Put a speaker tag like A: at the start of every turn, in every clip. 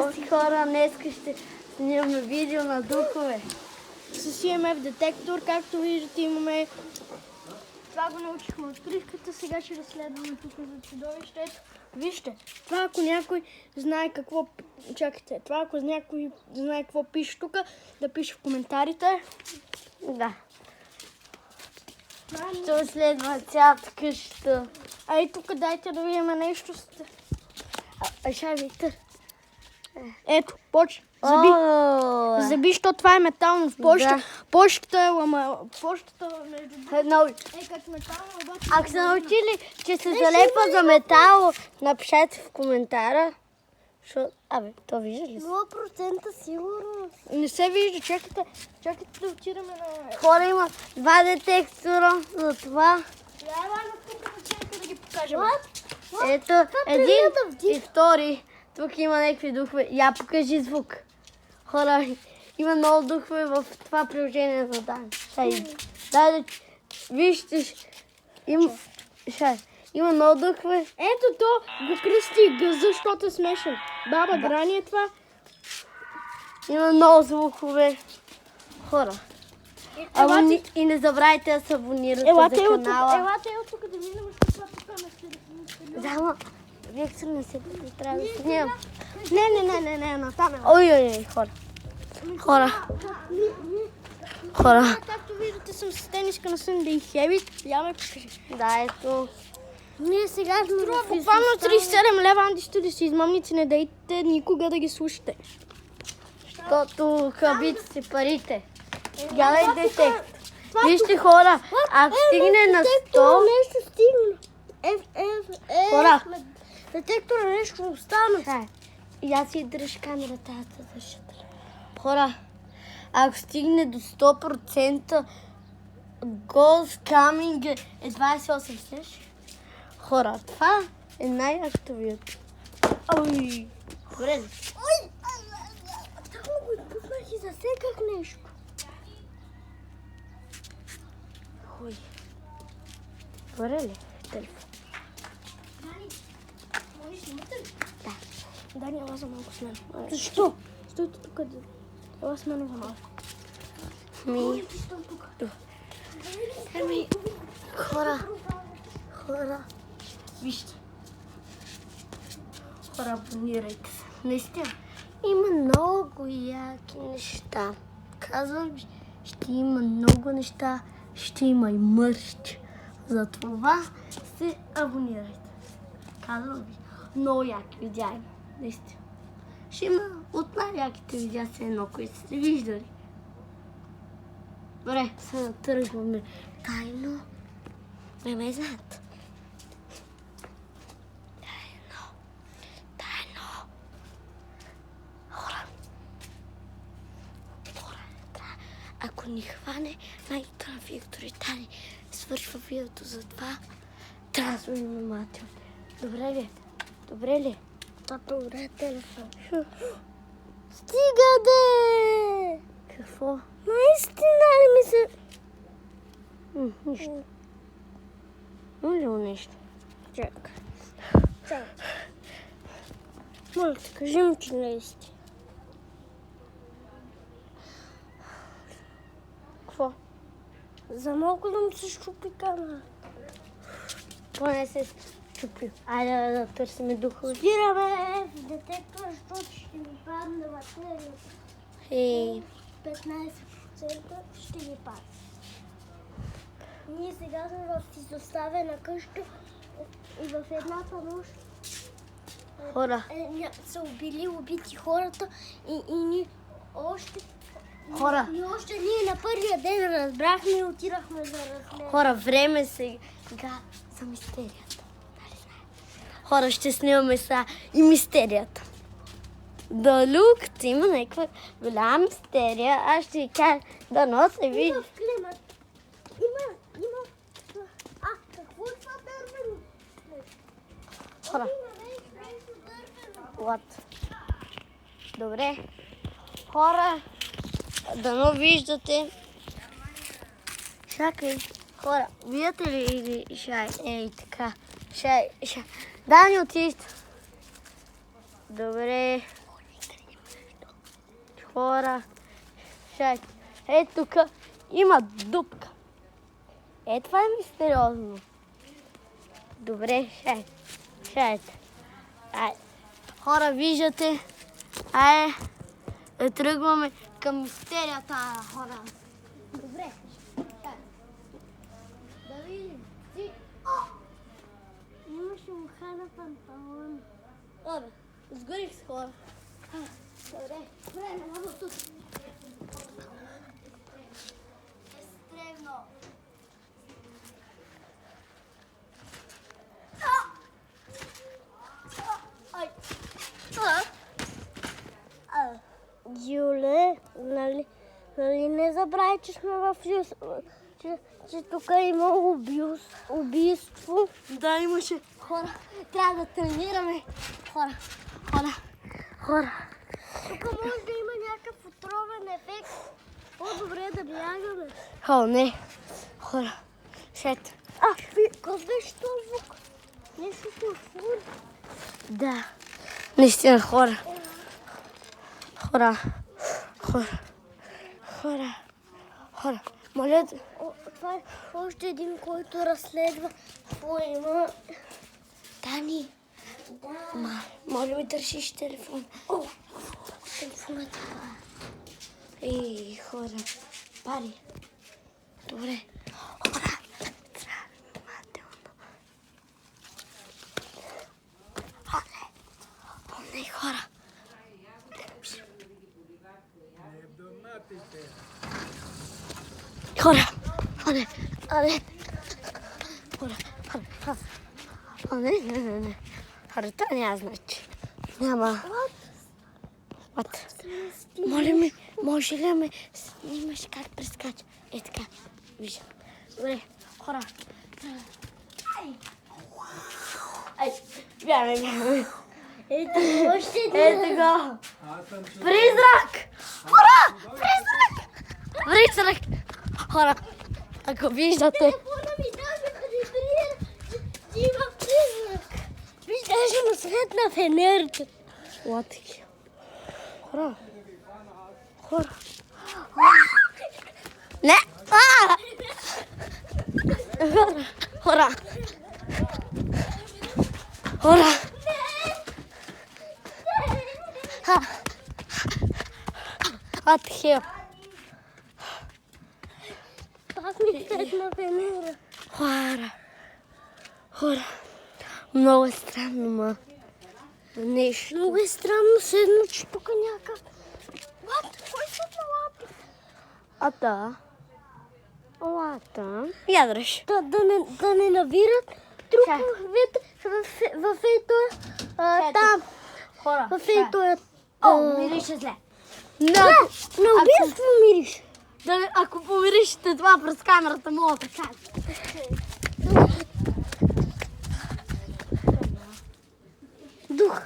A: Здрасти, хора! Днес ще снимаме видео на духове.
B: С EMF детектор, както виждате, имаме... Това го научихме от пришката, сега ще разследваме тук за чудовището. Вижте, това ако някой знае какво... Чакайте, това ако някой знае какво пише тук, да пише в коментарите.
A: Да. Ще следва цялата къща.
B: Ай, тук дайте да видим нещо.
A: Аша, Виктор.
B: Ето, почва. Заби. Заби, защото това е метално в почта.
A: Да.
B: Почтата е лама... Почтата между... как метално, обаче...
A: Ако са научили, че се залепва за метал, напишете в коментара. Абе, то вижда ли се?
B: 0% сигурно. Не се вижда, чакайте да отидаме на...
A: Хора, има 2 детектора за това.
B: Да ги покажем.
A: Ето, един и втори. Тук има някакви духове. Я покажи звук. Хора, има много духове в това приложение за Дан. Дай да вижте. Има много духове.
B: Ето то го кръсти гъза, защото е смешен. Баба Грани е това.
A: Има много звукове. Хора. И не забравяйте да се абонирате за канала.
B: Елате от тук да видим, защото това тук е
A: Да, ама Виктор не се трябва да снимам.
B: Не, натам е.
A: Ой, хора.
B: Както виждате, съм с тениска на Sunday Habit. Я ме покажи.
A: Да, ето.
B: Ние сега сме в буквално 37 лева, антишто да си измамници, не дайте никога да ги слушате.
A: Защото хабите си парите. Гледай детектор. Вижте, хора, ако стигне на 100...
B: Нещо стигна.
A: Хора.
B: Детектора нещо остана.
A: И аз си дръж камерата, хора, ако стигне до 100%, Ghost Coming е 28, слеш? Хора, това е най-актовият. Ой, добре.
B: Ой, така го изпуснах и засеках нещо.
A: Ой, добре ли? Телефон. Да.
B: Дани, ела за малко с мен.
A: Защо?
B: Стойте тук. Ела с мен за малко.
A: Хора, вижте. Хора, абонирайте се. Наистина, има много яки неща. Казвам, ще има много неща, ще има и мърч. Затова се абонирайте. Казвам ви, много яки видеа има. Наистина. Ще има от най-яките видеа се едно, които сте виждали. Добре, сега тръгваме тайно. Не ме знаят. Тайно. Хора, ако ни хване майката на Виктор и Тани, свършва видеото за това. Трябва да сме внимателни. Добре ли? Добре ли?
B: Добре, телефон. Стига де!
A: Какво?
B: Наистина ли ми се...
A: Нищо. Има ли нещо?
B: Чакай. Моля те, кажи ми, че не е истина.
A: Какво?
B: За малко да му се щупи камера.
A: Поне се чупи. Айде да търсиме духове.
B: Спираме в детектора, защото ще ми падне материята. 15% ще ми падне. Ние сега сме в изоставена къща и в едната нощ
A: Хора.
B: са убити хората и ни още...
A: Хора.
B: И още ние на първия ден разбрахме и отидахме за разследване.
A: Хора, време сега за мистерията. Хора, ще снимаме сега и мистерията. Да, люк, има някаква голяма мистерия. Аз ще ви кажа да нося види.
B: Има в климат. Има. Какво е това дървено?
A: Хора.
B: Има нещо дървено.
A: What? Добре. Хора, дано виждате. Чакай. Хора, виждате ли или шай? Ей, така. Шай. Дани, отидете. Добре. хора. Чакай. Ето тук има дупка. Това е мистериозно. Добре, чакайте. Хора, виждате. Тръгваме към мистерията, хора. Добре. Да видим. Имаше муха на панталон. Добре, сгорих с хора. Добре, време на тут. Екстрemно. Юле, нали не забравяй, че сме в че тук има убийство. Да, имаше. Хора, трябва да тренираме. Хора. Тук може да има някакъв отровен ефект. По-добре е да бягаме. Не. Хора, шет. Какво беше този звук? Нещо фур. Да. Наистина, хора. Моля да... Това е още един, който разследва. Какво има? Дани. Да. Моля ми държиш телефон. Телефонът. Хора. Пари. Добре. Хора. Трябва внимателно. Не, хора. Хора. Не. Хора, това няма значи. Няма. Моля ми, може ли да ме снимаш как прескача? Така. Виждам. Добре, хора. Бягаме. Още един. Го. Призрак! Хора! Призрак! Хора, ако виждате... Телефона ми даже вибрира, че има призрак. Виждаше му светна фенерче. Латики. Хора. Не! Хора. What the hell? Пак ми светна фенера. Хора. Много е странно, ма. Нещо. Много е странно, седно, че тук някакъв... Кой светна лапи? Лата. Ядреш. Да не навират труповете в ето там. Хора. В ето мирише зле. На убийство мирише. Ако помиришете това през камерата, мога да кажа. Дух.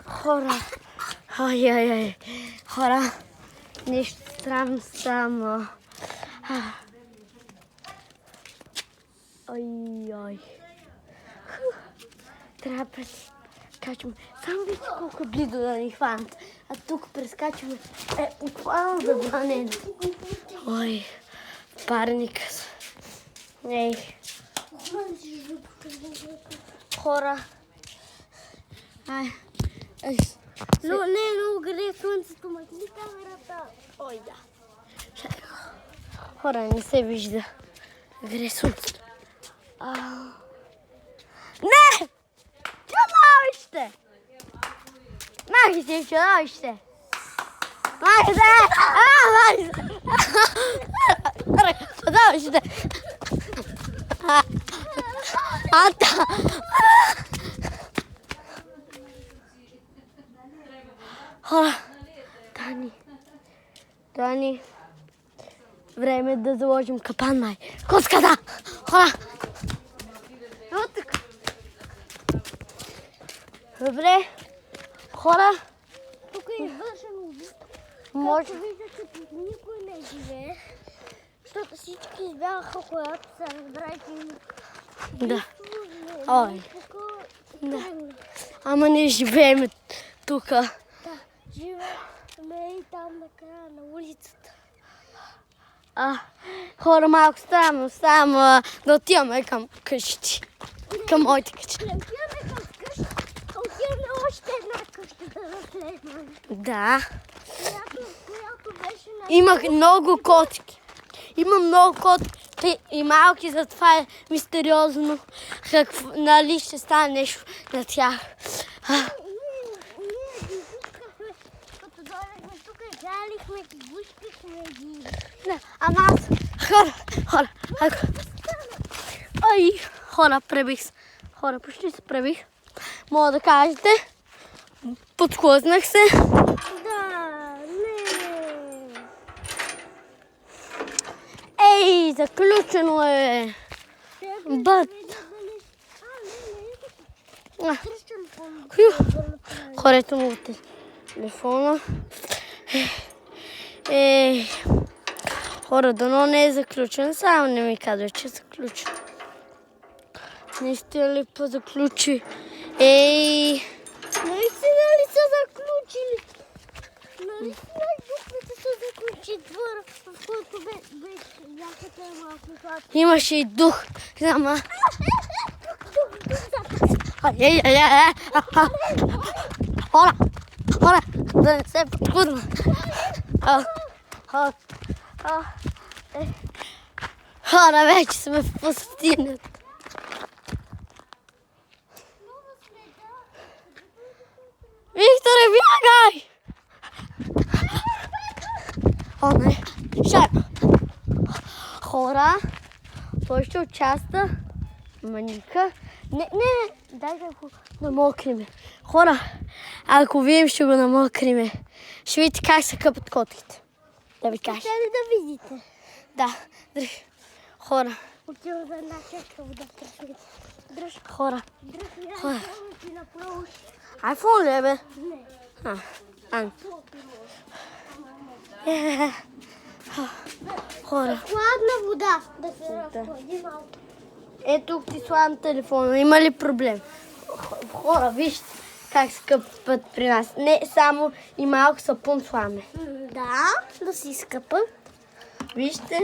A: Хора. Хора. Нещо странно само. Трябва да прескачаме. Само вижте колко близо да ни хванат. А тук прескачаме. Буквално забранено. Парникът. Хора. Но не е много грее слънцето, мъкни камерата. Да. Хора, не се вижда. Грее слънцето. Не! Чудовище! Махайте, чудовище! Чудовище! Хора, Дани, време е да заложим капан, май. Коската! Хора! Добре, хора. Тук е извършено убийство. Както виждате, тук никой не живее, защото всички избягаха, когато са разбрали, че има убийство. Ой, да. Ама ние живеем тук.
B: Да, живеем и там на края на улицата.
A: Хора, малко само да отиваме към къщи. Към моите къщи.
B: Не отиваме към къщи, отиваме още една къща да разследваме.
A: Да.
B: Която беше на...
A: Имах много котики. Има много котики и малки, затова е мистериозно. Нали ще стане нещо на тях.
B: Ние ги пускахме, като дойдехме тук, жалихме ги, бушкахме ги.
A: Да, ама аз... Хора. Ай, хора, пребих се. Хора, почти се пребих. Мога да кажете. Подхлъзнах се.
B: Да, не.
A: Ей, заключено е. Бът. Хора, ето му телефона. Хора, дано не е заключен. Само не ми казва, че е заключен. Наистина ли позаключи?
B: Наистина ли са заключили? Наистина дупите са заключили двора, в който бяхата е малко сладко.
A: Имаше и дух. Ама... Хора, да не се подхудна. Хора, вече сме в пустинята. Викторе, бягай! О, не. Хора, той ще участва. Маника. Не, дай да го намокриме. Хора, ако видим, ще го намокриме. Ще видите как се къпат котите. Да ви кажа.
B: Ще ли да видите?
A: Да, дръж. Хора.
B: Отивам за една чашка вода. Дръж.
A: Хора.
B: Дръж ми
A: Хора.
B: ти направо.
A: Айфон ли е, бе?
B: Не.
A: Хора.
B: Хладна вода. Да се разходи малко.
A: Ето тук ти слагам телефона. Има ли проблем? Хора, вижте как се къпат при нас. Не само и малко сапун слагаме.
B: Да си изкъпа.
A: Вижте.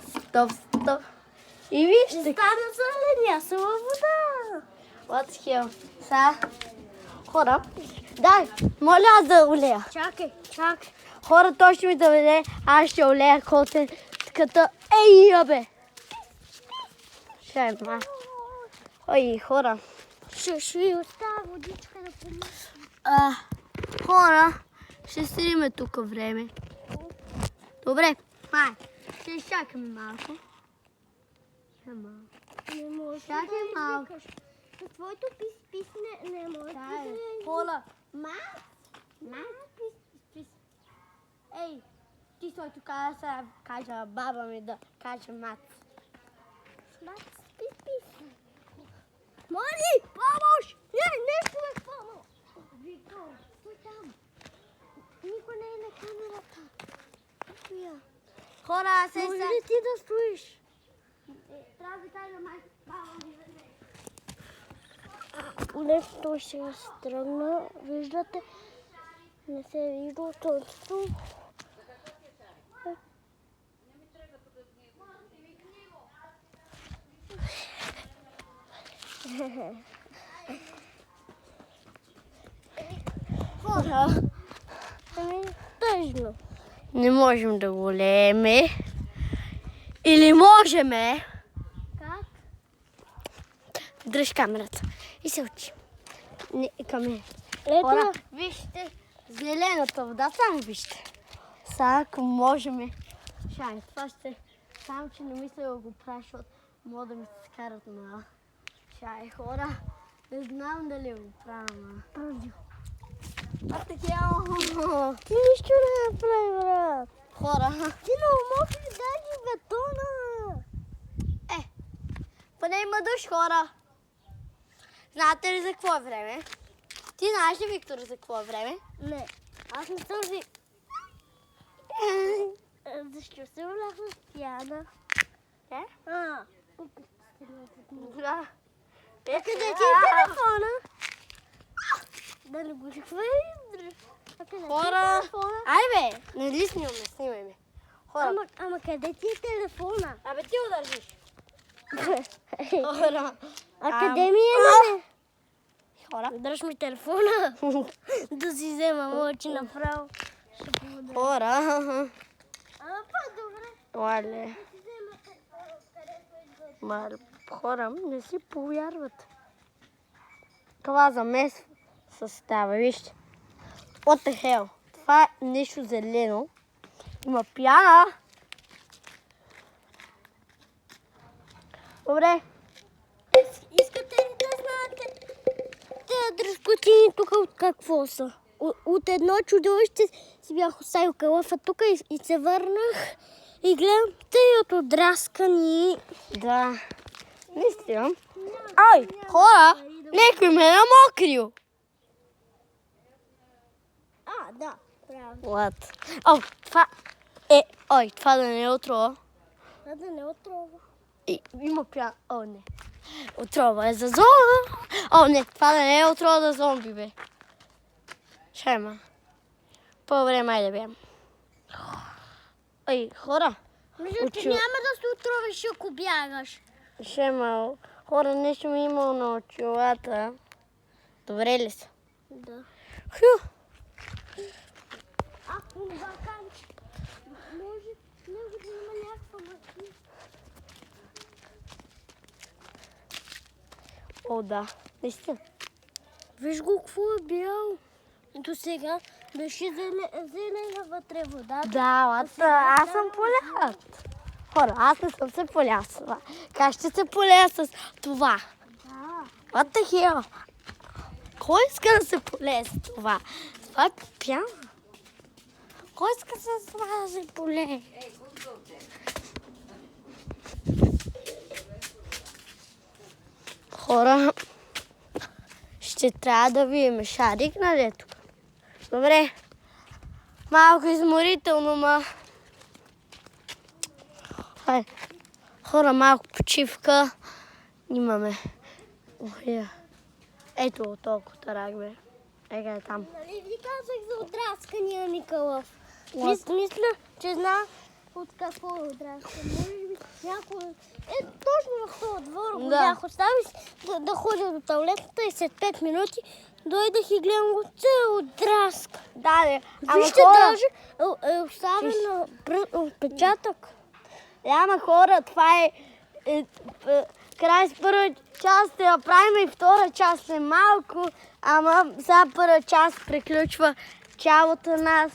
A: Стоп. И вижте.
B: Стана зеленясала вода.
A: What the hell? Хора, дай, моля аз да олея.
B: Чакай.
A: Хора, той ще ми доведе, аз ще олея котенката. Ей, бе! Ще ма. Ой, хора.
B: Ще ви оставя водичка да помисля.
A: Хора, ще седиме тук време. Добре, ще изчакаме малко.
B: Не може
A: Чакай
B: да
A: малко.
B: извикаш. С твоето пис не може да
A: Хора,
B: пис.
A: ей, ти стой тук, аз сега кажа баба ми да каже мат.
B: Пис. Моли, помощ! Нещо е хванало. Вико, стой там. Никой не е на камерата.
A: Хора, аз
B: Може ли ти да стоиш?
A: Трябва да кажа баба ми да
B: Нещо ще се тръгна. Виждате? Не се вижда от слънцето.
A: Хора,
B: Тъжно.
A: не можем да го лееме. Или можеме.
B: Как?
A: Дръж камерата и се учи. Не, към мен.
B: Ето.
A: Вижте зелената вода, само вижте. Сега, ако можеме. Шай, това ще... Само, че не мисля да го правя, защото мога да ми се скарат на... Шай, хора. Не знам дали го правя, ама... А такива...
B: Ти нищо не направи, брат.
A: Хора.
B: Ти не умокри даже бетона.
A: Поне има дъжд, хора. Знаете ли за какво е време? Ти знаеш ли, Виктор, за какво е време?
B: Не. Аз не съм си... Защо се вляза в пяна?
A: Да.
B: Къде ти е телефона? Да не го хвърли.
A: Хора! Айде, нали снимай ме. Хора.
B: Ама къде ти е телефона?
A: Абе ти го държиш. Хора.
B: А къде ми е?
A: Хора.
B: Дръж ми телефона. Да си взема очи направо.
A: Хора.
B: По-добре.
A: Мале. Мале. Хора, не си повярват. Това замесва състава, вижте. What the hell? Това е нещо зелено. Има пяна. Добре.
B: Искате ли да знаете? Те дръжкотини тук от какво са? От едно чудовище си бях оставил калъфа тук и се върнах и гледам тъй от драскани.
A: Да. Наистина. Ай, хора, някой ме е намокрил.
B: Да, правда.
A: What? О, това е... Ой, това да не е отрова.
B: Да не отрова.
A: Има пяна. О, не. Отрова е за зона. О, не, това да не е отрова за зомби, бе. Шема. По-добре май да бям. Ой, хора.
B: Между че няма да се отровиш, ако бягаш.
A: Шема, хора, нещо ми имало на очилата. Добре ли са?
B: Да.
A: Хю.
B: Ако ваканче, може да има някаква машина.
A: О, да. Наистина.
B: Виж го какво е бял. До сега беше зелена вътре вода.
A: Да, аз съм полят. Хора, аз не съм се поля с това. Как ще се полея с това?
B: Да.
A: What the hell? Кой иска да се полее с това? Това е пяна. Кой иска с това да се полее? Хора, ще трябва да видим шарик, нали тук? Добре. Малко изморително, ма. Хайде. Хора, малко почивка. Имаме. Ето от толкова тарак, бе. Ега е там.
B: Нали ви казах за отраскания ми калъф?
A: What?
B: Мисля, че знам от какво е отраскан. Може би някой... точно в този двор го
A: Да.
B: бях оставил да ходя до таблетата и след 5 минути дойдах и гледам го цел отраска.
A: Да, де. Ама
B: Вижте,
A: хора,
B: даже е оставен отпечатък.
A: ама хора, това е край с първа част ще я правим и втора част е малко, ама сега първа част приключва цялото нас.